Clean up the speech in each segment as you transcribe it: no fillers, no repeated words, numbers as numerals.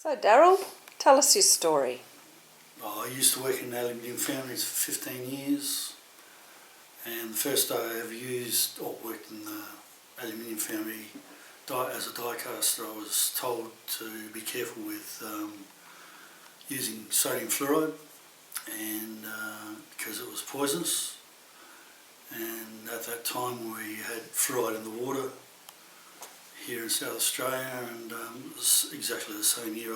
So Darryl, tell us your story. I used to work in aluminium foundries for 15 years, and the first day I ever worked in the aluminium foundry as a die caster, I was told to be careful with using sodium fluoride, and because it was poisonous. And at that time we had fluoride in the water here in South Australia, and it was exactly the same year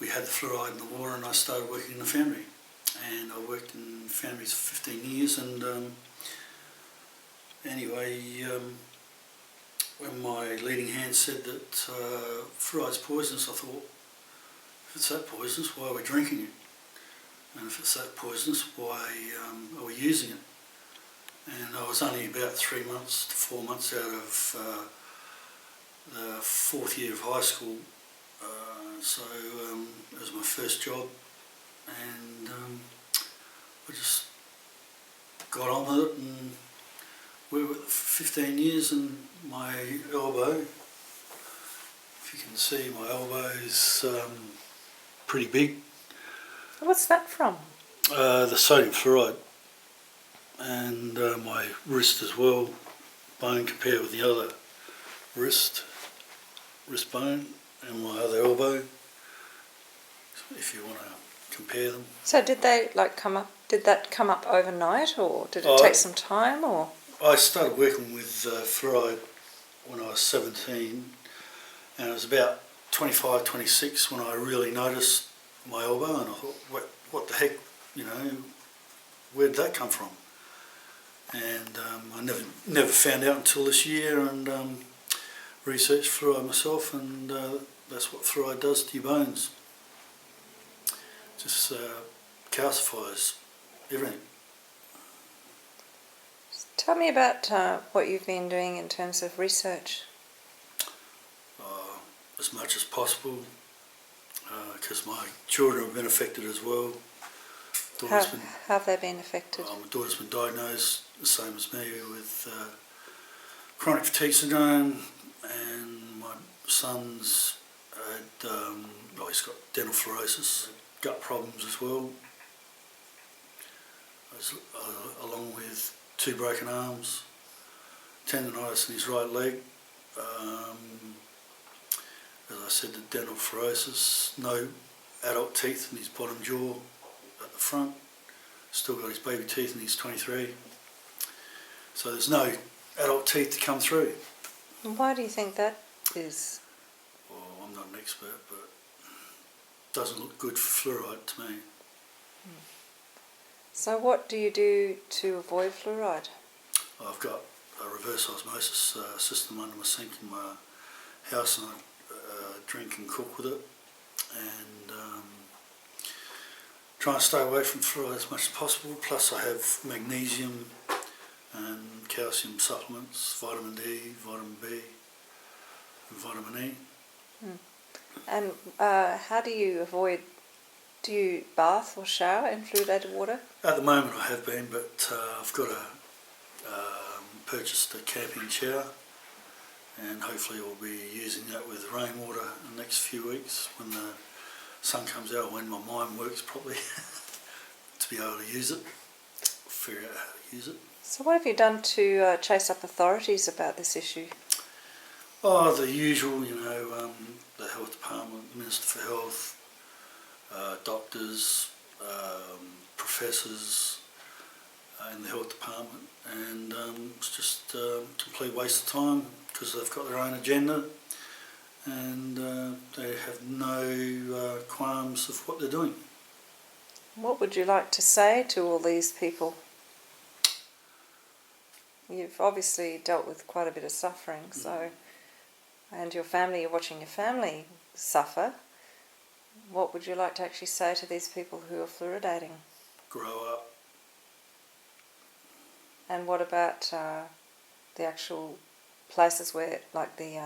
we had the fluoride in the water, and I started working in the foundry. And I worked in foundries for 15 years, and when my leading hand said that fluoride's poisonous, I thought, if it's that poisonous, why are we drinking it? And if it's that poisonous, why are we using it? And I was only about 3 months to 4 months out of the fourth year of high school, so it was my first job, and I just got on with it and worked with it for 15 years. And my elbow, if you can see, my elbow is pretty big. What's that from? The sodium fluoride. And my wrist as well, bone compared with the other wrist bone, and my other elbow, if you want to compare them. So did they come up? Did that come up overnight, or did it take some time? Or I started working with fluoride when I was 17, and it was about 25, 26 when I really noticed my elbow, and I thought, what the heck, where did that come from? And I never found out until this year, and researched fluoride myself, and that's what fluoride does to your bones. Just calcifies everything. Tell me about what you've been doing in terms of research. As much as possible, because my children have been affected as well. How have they been affected? My daughter's been diagnosed the same as me with chronic fatigue syndrome, and my son's had, he's got dental fluorosis, gut problems as well, along with 2 broken arms, tendonitis in his right leg. As I said, the dental fluorosis, no adult teeth in his bottom jaw at the front, still got his baby teeth and he's 23. So there's no adult teeth to come through. And why do you think that is? Well, I'm not an expert, but it doesn't look good for fluoride to me. So what do you do to avoid fluoride? I've got a reverse osmosis system under my sink in my house, and I drink and cook with it, and try and stay away from fluoride as much as possible. Plus I have magnesium and calcium supplements, vitamin D, vitamin B and vitamin E. And how do you avoid, do you bath or shower in fluoridated water? At the moment I have been, but I've got purchased a camping shower, and hopefully we'll be using that with rainwater in the next few weeks when the sun comes out, when my mind works properly, to be able to use it, figure out how to use it. So what have you done to chase up authorities about this issue? Oh, the usual, the health department, the Minister for Health, doctors, professors in the health department, and it's just a complete waste of time, because they've got their own agenda, and they have no qualms of what they're doing. What would you like to say to all these people? You've obviously dealt with quite a bit of suffering, so, and your family, you're watching your family suffer. What would you like to actually say to these people who are fluoridating? Grow up. And what about the actual places where, like the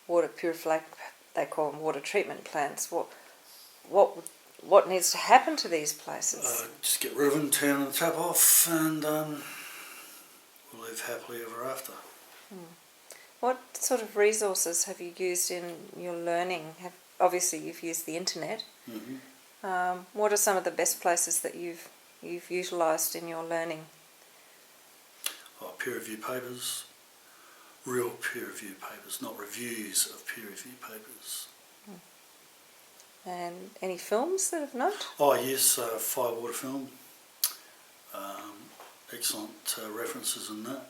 water purification, they call them water treatment plants? What needs to happen to these places? Just get rid of them, turn the tap off, and we'll live happily ever after. What sort of resources have you used in your learning? Obviously, you've used the internet. Mm-hmm. What are some of the best places that you've utilised in your learning? Peer review papers, real peer review papers, not reviews of peer review papers. And any films that have note? Oh yes, Firewater film. Excellent references in that.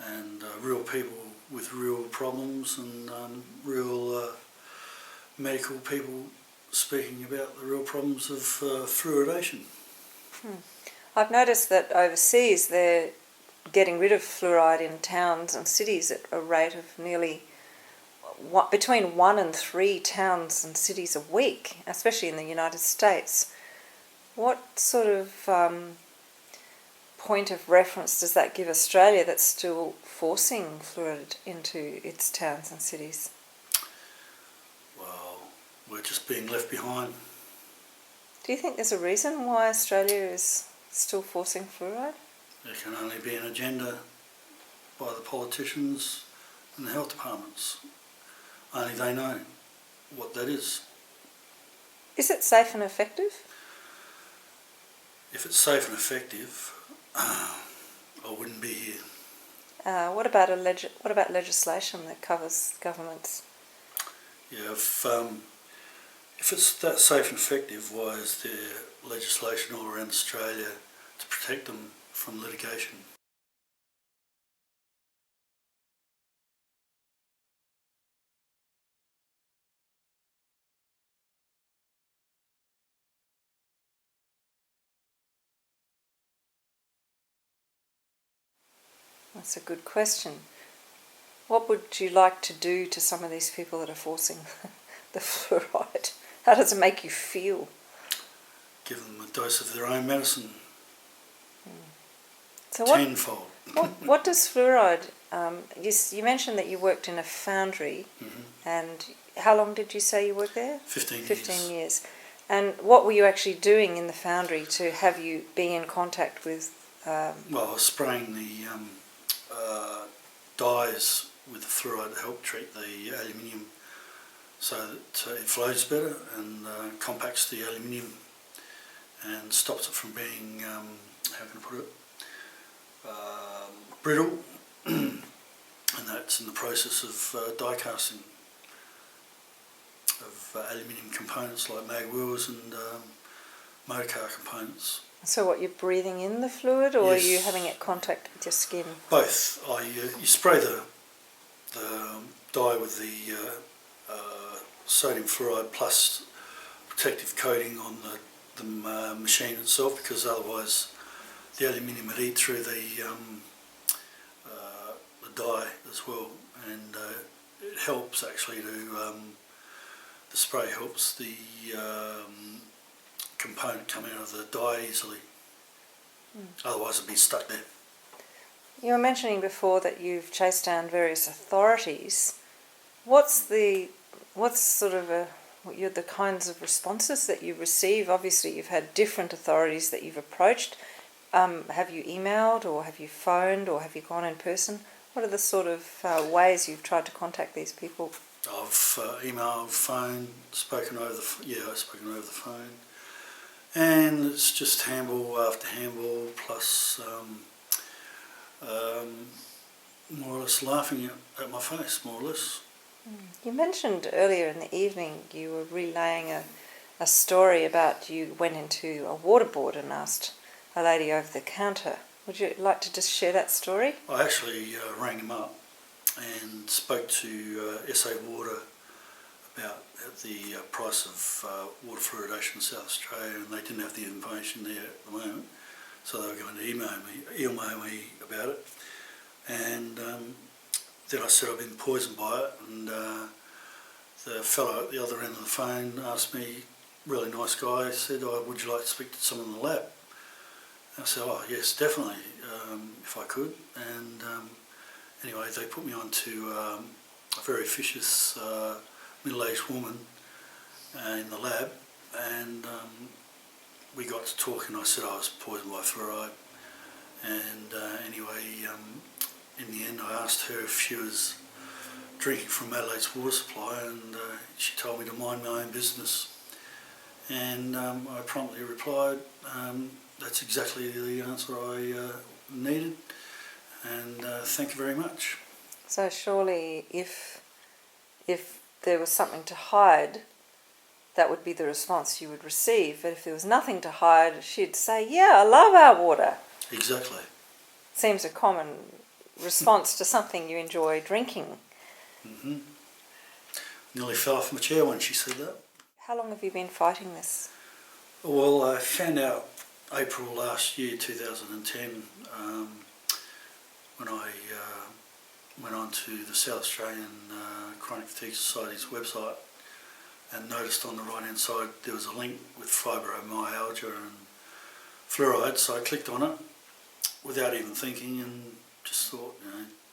And real people with real problems, and real medical people speaking about the real problems of fluoridation. I've noticed that overseas they're getting rid of fluoride in towns and cities at a rate of nearly between 1 and 3 towns and cities a week, especially in the United States. What sort of point of reference does that give Australia that's still forcing fluoride into its towns and cities? Well, we're just being left behind. Do you think there's a reason why Australia is still forcing fluoride? There can only be an agenda by the politicians and the health departments. Only they know what that is. Is it safe and effective? If it's safe and effective, I wouldn't be here. What about legislation that covers governments? Yeah, if it's that safe and effective, why is there legislation all around Australia to protect them from litigation? That's a good question. What would you like to do to some of these people that are forcing the fluoride? How does it make you feel? Give them a dose of their own medicine. So tenfold. What does fluoride... you mentioned that you worked in a foundry, and how long did you say you worked there? 15 years. And what were you actually doing in the foundry to have you be in contact with... Well, I was spraying the dyes with the fluoride to help treat the aluminium so that it flows better and compacts the aluminium and stops it from being, how can I put it, brittle, and that's in the process of die casting of aluminium components like mag wheels and motor car components. So what, you're breathing in the fluid, or Yes. are you having it contact with your skin? Both. You spray the dye with the sodium fluoride plus protective coating on the machine itself, because otherwise the aluminium would eat through the dye as well, and it helps actually to the spray helps the component come out of the dye easily. Otherwise it'd be stuck there. You were mentioning before that you've chased down various authorities. What's the kinds of responses that you receive? Obviously you've had different authorities that you've approached. Have you emailed, or have you phoned, or have you gone in person? What are the sort of ways you've tried to contact these people? I've emailed, phoned, spoken over the phone, and it's just handball after handball, plus more or less laughing at my face, more or less. You mentioned earlier in the evening you were relaying a story about you went into a water board and asked a lady over the counter. Would you like to just share that story? I actually rang him up and spoke to SA Water about the price of water fluoridation in South Australia, and they didn't have the information there at the moment, so they were going to email me about it. And then I said I'd been poisoned by it, and the fellow at the other end of the phone asked me, really nice guy, said, would you like to speak to someone in the lab? And I said, oh yes, definitely, if I could. And anyway, they put me on to a very vicious middle-aged woman in the lab, and we got to talking. I said I was poisoned by fluoride, and anyway, in the end I asked her if she was drinking from Adelaide's water supply, and she told me to mind my own business. And I promptly replied, that's exactly the answer I needed, and thank you very much. So surely if there was something to hide, that would be the response you would receive. But if there was nothing to hide, she'd say, yeah, I love our water. Exactly. Seems a common response to something you enjoy drinking. Mm-hmm. Nearly fell off my chair when she said that. How long have you been fighting this? Well, I found out April last year, 2010, when I went on to the South Australian Chronic Fatigue Society's website and noticed on the right hand side there was a link with fibromyalgia and fluoride, so I clicked on it without even thinking and just thought,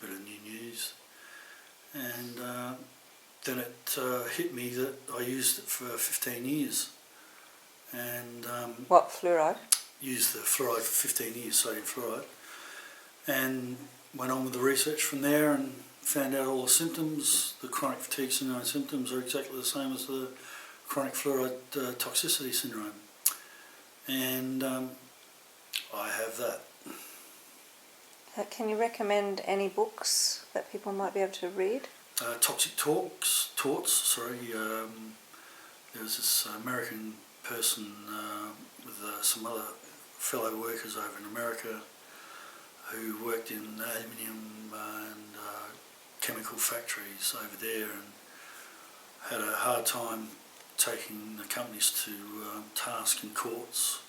bit of new news. And then it hit me that I used it for 15 years. And What, fluoride? used the fluoride for 15 years, sodium fluoride, and went on with the research from there and found out all the symptoms. The chronic fatigue syndrome symptoms are exactly the same as the chronic fluoride toxicity syndrome, and I have that. Can you recommend any books that people might be able to read? Toxic Torts. There was this American person with some other fellow workers over in America who worked in aluminium and chemical factories over there and had a hard time taking the companies to task in courts,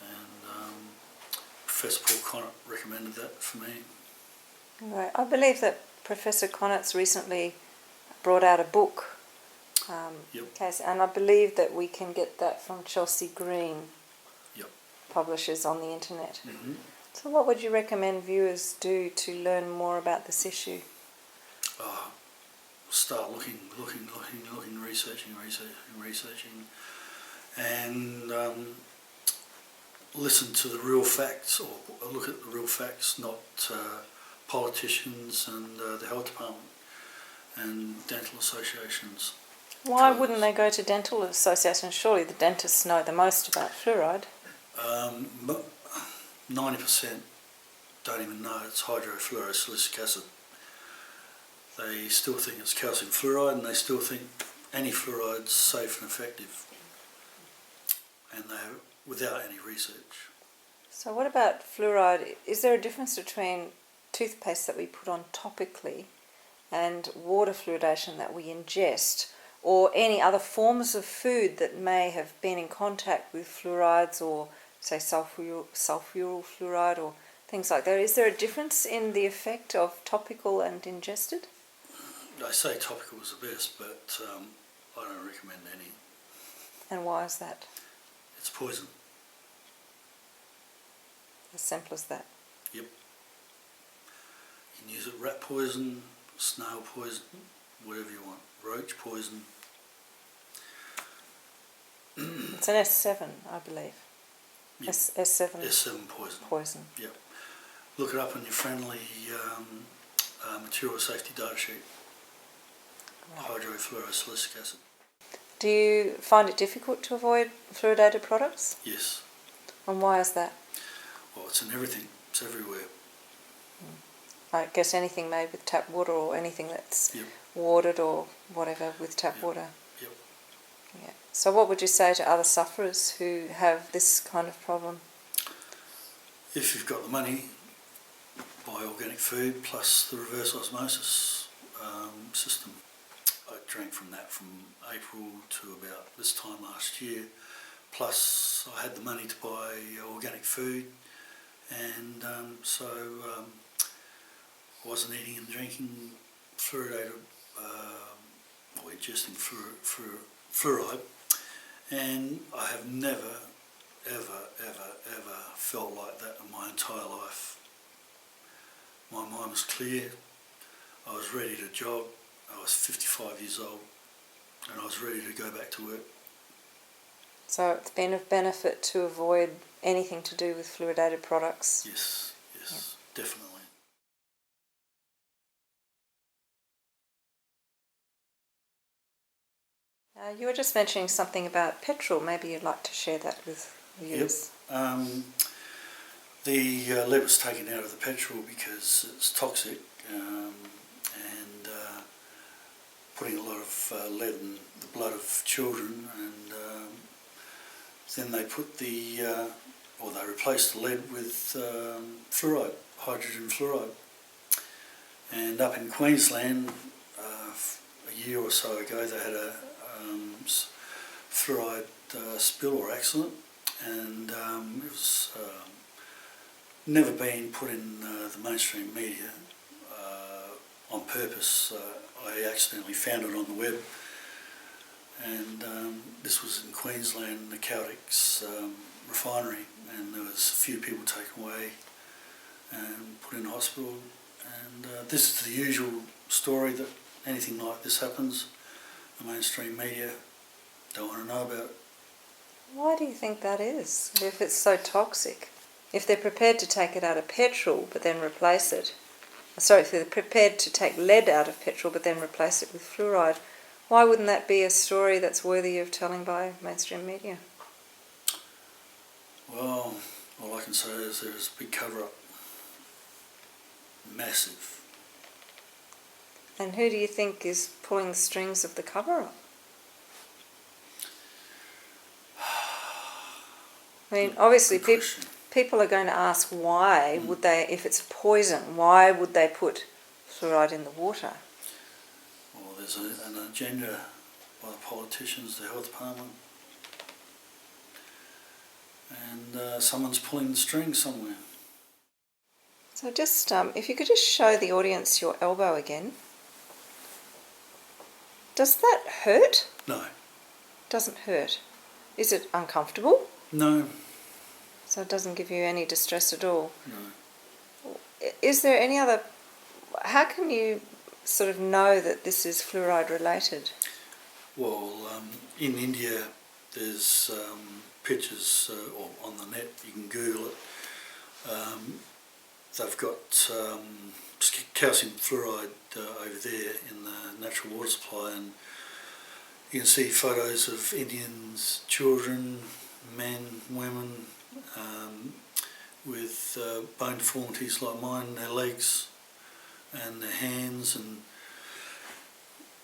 and Professor Paul Connett recommended that for me. Right. I believe that Professor Connett's recently brought out a book. Yep. Case, and I believe that we can get that from Chelsea Green Yep. publishers on the internet. Mm-hmm. So what would you recommend viewers do to learn more about this issue? Start looking, researching, and listen to the real facts, or look at the real facts, not politicians and the health department and dental associations. Why wouldn't they go to dental associations? Surely the dentists know the most about fluoride. 90% don't even know it's hydrofluorosilicic acid. They still think it's calcium fluoride, and they still think any fluoride's safe and effective, and they have, without any research. So what about fluoride? Is there a difference between toothpaste that we put on topically and water fluoridation that we ingest, or any other forms of food that may have been in contact with fluorides, or say sulfuryl fluoride or things like that? Is there a difference in the effect of topical and ingested? They say topical is the best, but I don't recommend any. And why is that? It's poison. As simple as that. Yep. You can use it rat poison, snail poison, whatever you want. Roach poison. It's an S7, I believe. Yep. S7. S7 poison. Poison. Yep. Look it up on your friendly material safety data sheet. Right. Hydrofluorosilicic acid. Do you find it difficult to avoid fluoridated products? Yes. And why is that? Well, it's in everything. It's everywhere. I guess anything made with tap water, or anything that's Yep. watered or whatever with tap water. Yep. Yeah. So what would you say to other sufferers who have this kind of problem? If you've got the money, buy organic food plus the reverse osmosis system. I drank from that from April to about this time last year. Plus I had the money to buy organic food, and so I wasn't eating and drinking fluoridated or ingesting fluoride, and I have never ever felt like that in my entire life. My mind was clear, I was ready to jog, I was 55 years old, and I was ready to go back to work. So it's been of benefit to avoid anything to do with fluoridated products? Yes, definitely. You were just mentioning something about petrol. Maybe you'd like to share that with viewers. Yep. The lead was taken out of the petrol because it's toxic, and putting a lot of lead in the blood of children, and then they put they replaced the lead with fluoride, hydrogen fluoride. And up in Queensland, a year or so ago, they had a fluoride spill or accident, and it was never been put in the mainstream media on purpose. I accidentally found it on the web, and this was in Queensland, the Caltex refinery, and there was a few people taken away and put in hospital. And this is the usual story, that anything like this happens, the mainstream media don't want to know about it. Why do you think that is, if it's so toxic? If they're prepared to take it out of petrol but then replace it, if they're prepared to take lead out of petrol but then replace it with fluoride, why wouldn't that be a story that's worthy of telling by mainstream media? Well, all I can say is there's a big cover-up. Massive. And who do you think is pulling the strings of the cover-up? I mean, obviously people are going to ask why would they, if it's poison, why would they put fluoride in the water? Well, there's an agenda by the politicians, the health department, and someone's pulling the strings somewhere. So just, if you could just show the audience your elbow again. Does that hurt? No. Doesn't hurt. Is it uncomfortable? No. So it doesn't give you any distress at all? No. Is there any other... How can you sort of know that this is fluoride related? Well, in India there's pictures or on the net, you can Google it. They've got calcium fluoride over there in the natural water supply, and you can see photos of Indians, children, men, women, with bone deformities like mine in their legs and their hands, and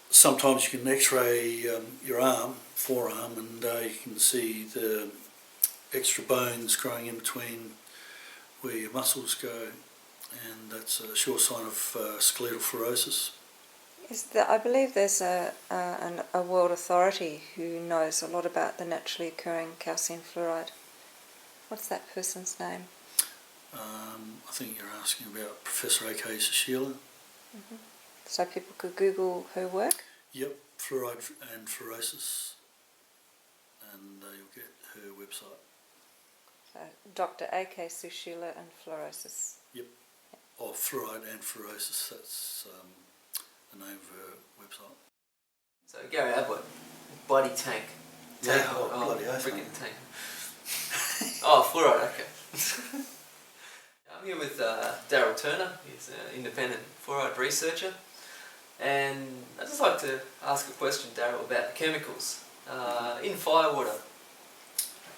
sometimes you can x-ray your forearm, and you can see the extra bones growing in between where your muscles go, and that's a sure sign of skeletal fluorosis. I believe there's a world authority who knows a lot about the naturally occurring calcium fluoride. What's that person's name? I think you're asking about Professor A.K. Sushila. Mm-hmm. So people could Google her work? Yep, fluoride and fluorosis, and you'll get her website. Dr. A.K. Sushila and fluorosis. Yep. Oh, fluoride and fluorosis, that's the name of her website. So Gary Adelaide, bloody tank. Yeah, bloody oath, freaking tank. Oh, fluoride, okay. I'm here with Darryl Turner. He's an independent fluoride researcher. And I'd just like to ask a question, Darryl, about the chemicals. In Firewater,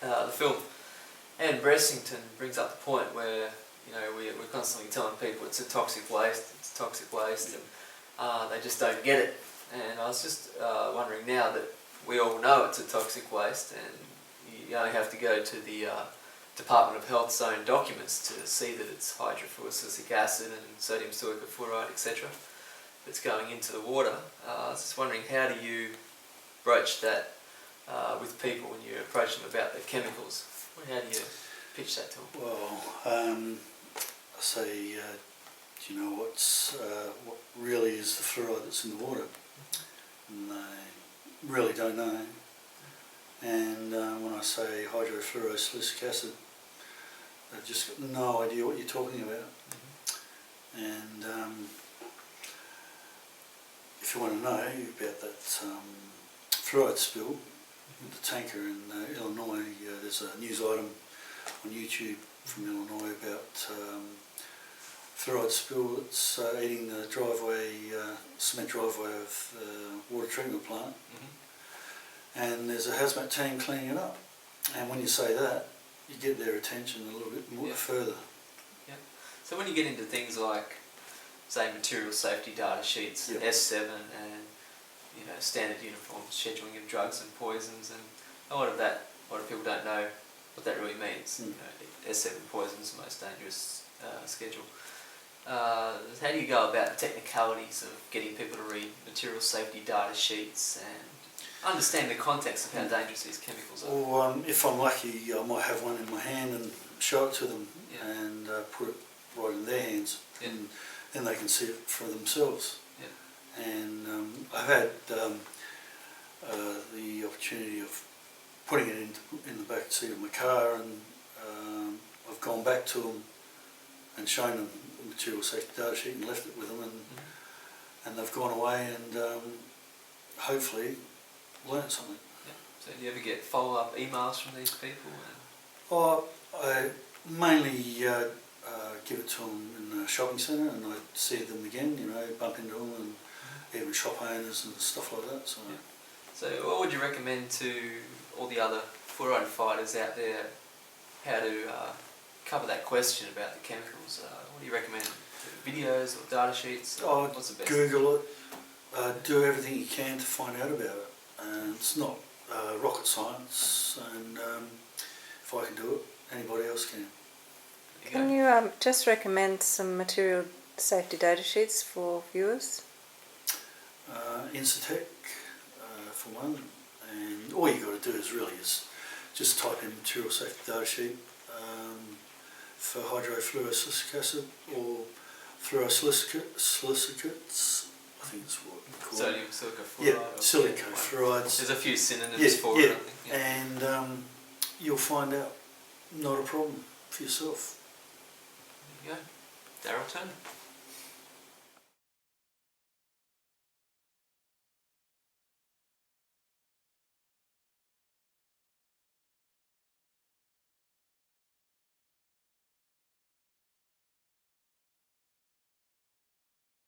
the film, Anne Bressington brings up the point where, you know, we're constantly telling people it's a toxic waste, and they just don't get it. And I was just wondering, now that we all know it's a toxic waste, and you only have to go to the Department of Health's own documents to see that it's hydrofluoric acid and sodium silicate fluoride, etc., that's going into the water. I was just wondering, how do you broach that with people when you approach them about the chemicals? How do you pitch that to them? Well, I say, do you know what really is the fluoride that's in the water? And they really don't know. And when I say hydrofluorosilicic acid, they've just got no idea what you're talking about. Mm-hmm. And if you want to know about that fluoride spill, the tanker in Illinois, there's a news item on YouTube from Illinois about fluoride spill that's eating the driveway, cement driveway of the water treatment plant. Mm-hmm. and there's a hazmat team cleaning it up. And when you say that, you get their attention a little bit more further. Yeah. So when you get into things like, say, material safety data sheets, S7, and standard uniform scheduling of drugs and poisons, and a lot of people don't know what that really means. S7 poison is the most dangerous schedule. How do you go about the technicalities of getting people to read material safety data sheets and understand the context of how dangerous these chemicals are? Or if I'm lucky, I might have one in my hand and show it to them and put it right in their hands, and then they can see it for themselves. And I've had the opportunity of putting it in the back seat of my car, and I've gone back to them and shown them the material safety data sheet and left it with them, and they've gone away and hopefully learnt something. So do you ever get follow-up emails from these people? I mainly give it to them in the shopping centre, and I see them again, bump into them, and even shop owners and stuff like that. So what would you recommend to all the other fluoride fighters out there, how to cover that question about the chemicals? What do you recommend? Videos or data sheets? What's the best? Google it, do everything you can to find out about it. And it's not rocket science, and if I can do it, anybody else can. Can you just recommend some material safety data sheets for viewers? Incitec for one, and all you got to do is just type in material safety data sheet for hydrofluorosilicic acid or fluorosilicates. I think that's what we call Sodium silica fluoride. Silica fluorides. There's a few synonyms for it. And you'll find out not a problem for yourself. There you go. Darryl Turner.